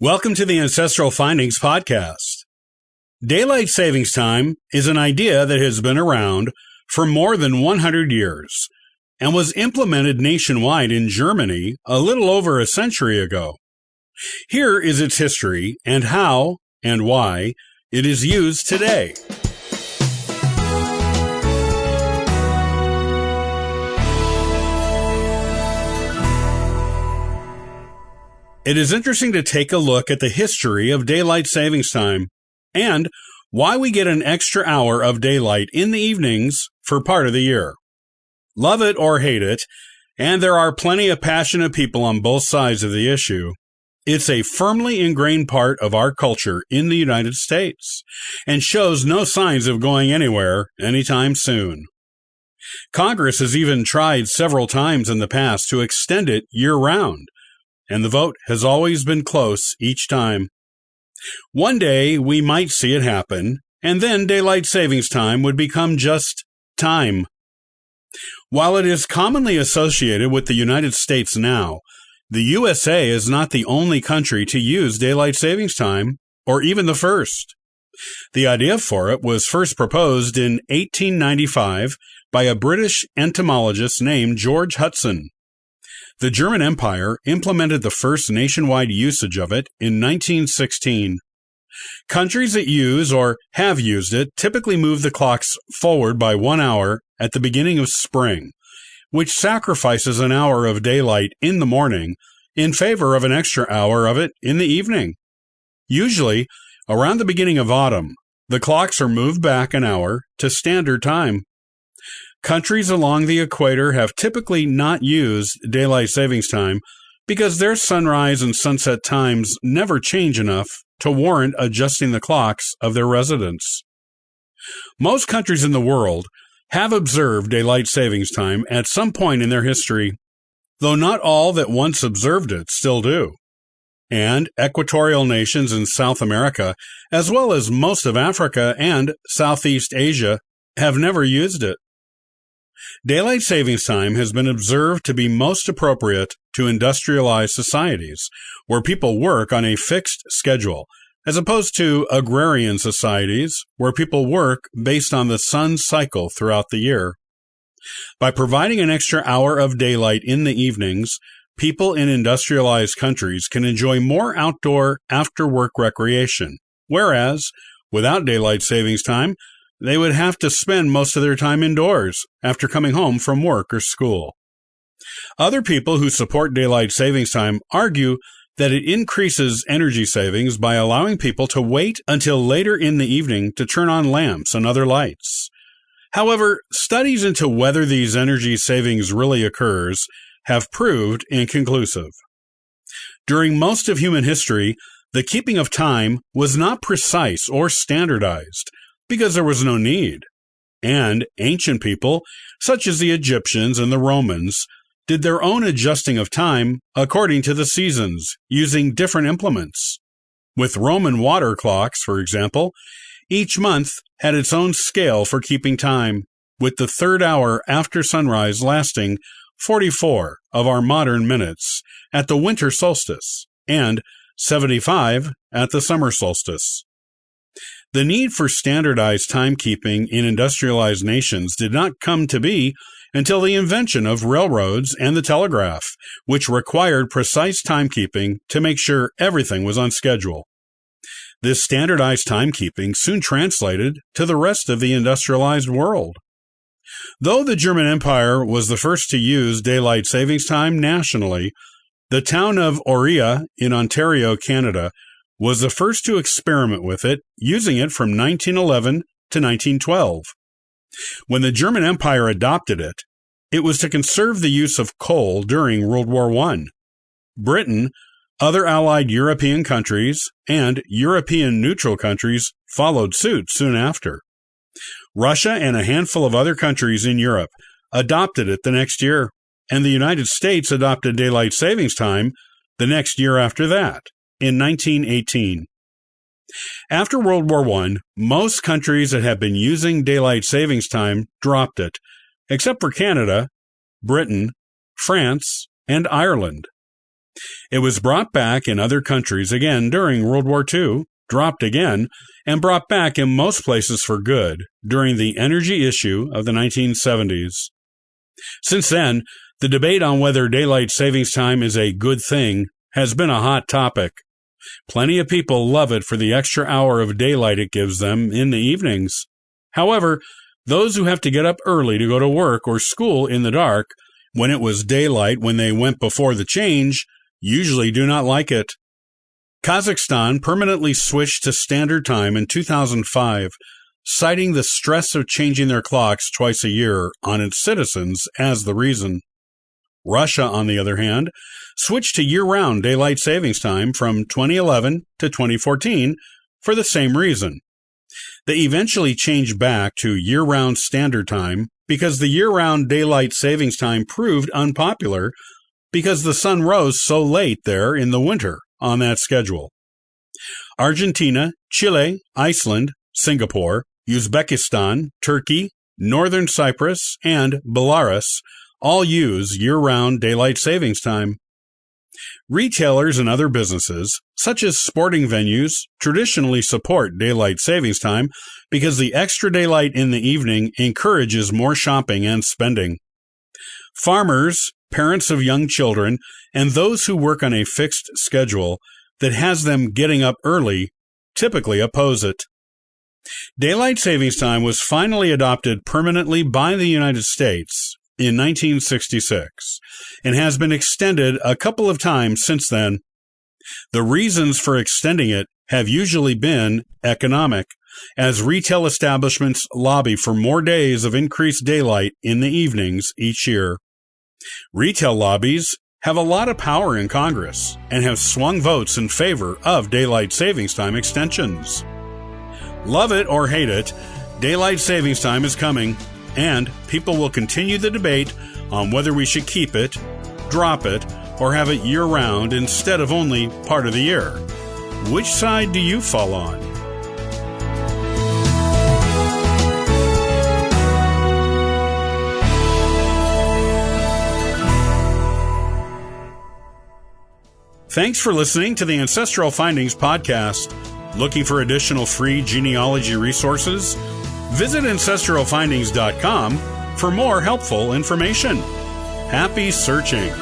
Welcome to the Ancestral Findings Podcast. Daylight savings time is an idea that has been around for more than 100 years and was implemented nationwide in Germany a little over a century ago. Here is its history and how and why it is used today. It is interesting to take a look at the history of daylight savings time and why we get an extra hour of daylight in the evenings for part of the year. Love it or hate it, and there are plenty of passionate people on both sides of the issue, it's a firmly ingrained part of our culture in the United States and shows no signs of going anywhere anytime soon. Congress has even tried several times in the past to extend it year-round, and the vote has always been close each time. One day we might see it happen, and then daylight savings time would become just time. While it is commonly associated with the United States now, the USA is not the only country to use daylight savings time, or even the first. The idea for it was first proposed in 1895 by a British entomologist named George Hudson. The German Empire implemented the first nationwide usage of it in 1916. Countries that use or have used it typically move the clocks forward by 1 hour at the beginning of spring, which sacrifices an hour of daylight in the morning in favor of an extra hour of it in the evening. Usually, around the beginning of autumn, the clocks are moved back an hour to standard time. Countries along the equator have typically not used daylight savings time because their sunrise and sunset times never change enough to warrant adjusting the clocks of their residents. Most countries in the world have observed daylight savings time at some point in their history, though not all that once observed it still do. And equatorial nations in South America, as well as most of Africa and Southeast Asia, have never used it. Daylight savings time has been observed to be most appropriate to industrialized societies, where people work on a fixed schedule, as opposed to agrarian societies, where people work based on the sun's cycle throughout the year. By providing an extra hour of daylight in the evenings, people in industrialized countries can enjoy more outdoor after-work recreation, whereas, without daylight savings time, they would have to spend most of their time indoors after coming home from work or school. Other people who support daylight savings time argue that it increases energy savings by allowing people to wait until later in the evening to turn on lamps and other lights. However, studies into whether these energy savings really occurs have proved inconclusive. During most of human history, the keeping of time was not precise or standardized, because there was no need, and ancient people, such as the Egyptians and the Romans, did their own adjusting of time according to the seasons, using different implements. With Roman water clocks, for example, each month had its own scale for keeping time, with the third hour after sunrise lasting 44 of our modern minutes at the winter solstice, and 75 at the summer solstice. The need for standardized timekeeping in industrialized nations did not come to be until the invention of railroads and the telegraph, which required precise timekeeping to make sure everything was on schedule. This standardized timekeeping soon translated to the rest of the industrialized world. Though the German Empire was the first to use daylight savings time nationally, the town of Oria in Ontario, Canada, was the first to experiment with it, using it from 1911 to 1912. When the German Empire adopted it, it was to conserve the use of coal during World War I. Britain, other Allied European countries, and European neutral countries followed suit soon after. Russia and a handful of other countries in Europe adopted it the next year, and the United States adopted daylight savings time the next year after that, in 1918. After World War I, most countries that had been using daylight savings time dropped it, except for Canada, Britain, France, and Ireland. It was brought back in other countries again during World War II, dropped again, and brought back in most places for good during the energy issue of the 1970s. Since then, the debate on whether daylight savings time is a good thing has been a hot topic. Plenty of people love it for the extra hour of daylight it gives them in the evenings. However, those who have to get up early to go to work or school in the dark, when it was daylight when they went before the change, usually do not like it. Kazakhstan permanently switched to standard time in 2005, citing the stress of changing their clocks twice a year on its citizens as the reason. Russia, on the other hand, switched to year-round daylight savings time from 2011 to 2014 for the same reason. They eventually changed back to year-round standard time because the year-round daylight savings time proved unpopular because the sun rose so late there in the winter on that schedule. Argentina, Chile, Iceland, Singapore, Uzbekistan, Turkey, Northern Cyprus, and Belarus all use year-round daylight savings time. Retailers and other businesses, such as sporting venues, traditionally support daylight savings time because the extra daylight in the evening encourages more shopping and spending. Farmers, parents of young children, and those who work on a fixed schedule that has them getting up early typically oppose it. Daylight savings time was finally adopted permanently by the United States in 1966 and has been extended a couple of times since then. The reasons for extending it have usually been economic, as retail establishments lobby for more days of increased daylight in the evenings each year. Retail lobbies have a lot of power in Congress and have swung votes in favor of daylight savings time extensions. Love it or hate it, daylight savings time is coming, and people will continue the debate on whether we should keep it, drop it, or have it year-round instead of only part of the year. Which side do you fall on? Thanks for listening to the Ancestral Findings podcast. Looking for additional free genealogy resources? Visit ancestralfindings.com for more helpful information. Happy searching!